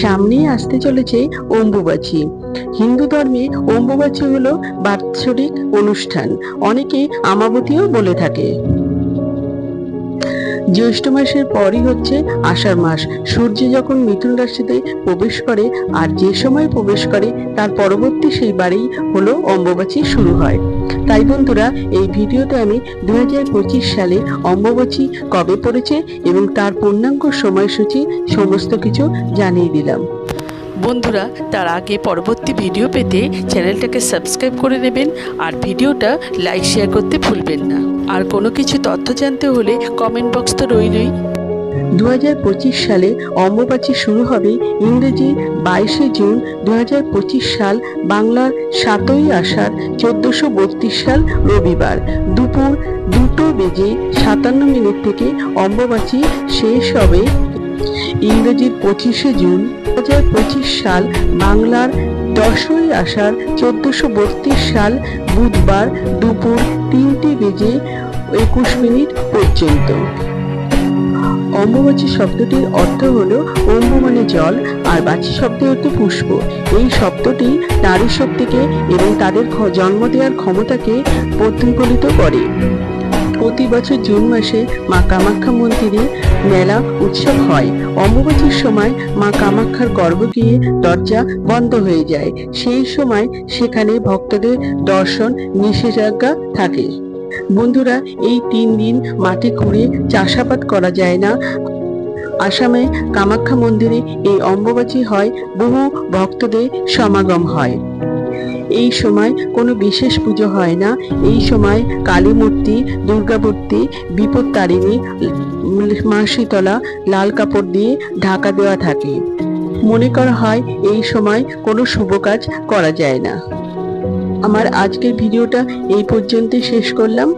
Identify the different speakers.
Speaker 1: সামনেই আসতে চলেছে অম্বুবাচী। হিন্দু ধর্মে অম্বুবাচী হলো বাৎসরিক অনুষ্ঠান, অনেকে আমাবতীও বলে থাকে। জ্যৈষ্ঠ মাসের পরই হচ্ছে আষাঢ় মাস। সূর্য যখন মিথুন রাশিতে প্রবেশ করে আর যে সময় প্রবেশ করে তার পরবর্তী সেই বারেই হলো অম্বুবাচী শুরু হয়। তাই বন্ধুরা, এই ভিডিওতে আমি 2025 সালে অম্বুবাচী কবে পড়েছে এবং তার পূর্ণাঙ্গ সময়সূচি সমস্ত কিছু জানিয়ে দিলাম। বন্ধুরা, তার আগে পরবর্তী ভিডিও পেতে চ্যানেলটাকে সাবস্ক্রাইব করে নেবেন আর ভিডিওটা লাইক শেয়ার করতে ভুলবেন না। আর কোনো কিছু তথ্য জানতে হলে কমেন্ট বক্স তো রইলই। 2025 সালে অম্বুবাচী শুরু হবে ইংরেজি 22শে জুন 2025 সাল, বাংলার 7ই আষাঢ় 1432 সাল রবিবার দুপুর 2:57 থেকে অম্বুবাচী শেষ হবে ইংরেজির 25শে জুন 2025 সাল, বাংলার 10ই আষাঢ় 1432 সাল বুধবার দুপুর 3:21 পর্যন্ত। অম্বুবাচী শব্দটির অর্থ হলো অম্বু মানে জল আর বাচী শব্দের অর্থ পুষ্প। এই শব্দটি নারী শক্তিকে এবং তাদের জন্ম দেওয়ার ক্ষমতাকে প্রতিফলিত করে। প্রতি বছর জুন মাসে মা কামাখ্যা মন্দিরে মেলা উৎসব হয়। অম্বুবাচীর সময় মা কামাখ্যার গর্ভগৃহে দরজা বন্ধ হয়ে যায়। সেই সময় সেখানে ভক্তদের দর্শন নিষেধাজ্ঞা থাকে। বন্ধুরা, এই 3 দিন মাটি খুঁড়ে চাষাবাদ করা যায় না। আসামে কামাখ্যা মন্দিরে এই অম্বুবাচী হয়, বহু ভক্তদের সমাগম হয়। এই সময় কোনো বিশেষ পুজো হয় না। এই সময় কালী মূর্তি, দুর্গা মূর্তি, বিপত্তারিণী, মা শীতলা লাল কাপড় দিয়ে ঢাকা দেওয়া থাকে। মনে করা হয় এই সময় কোনো শুভ কাজ করা যায় না। আমার আজকের ভিডিওটা এই পর্যন্তই শেষ করলাম।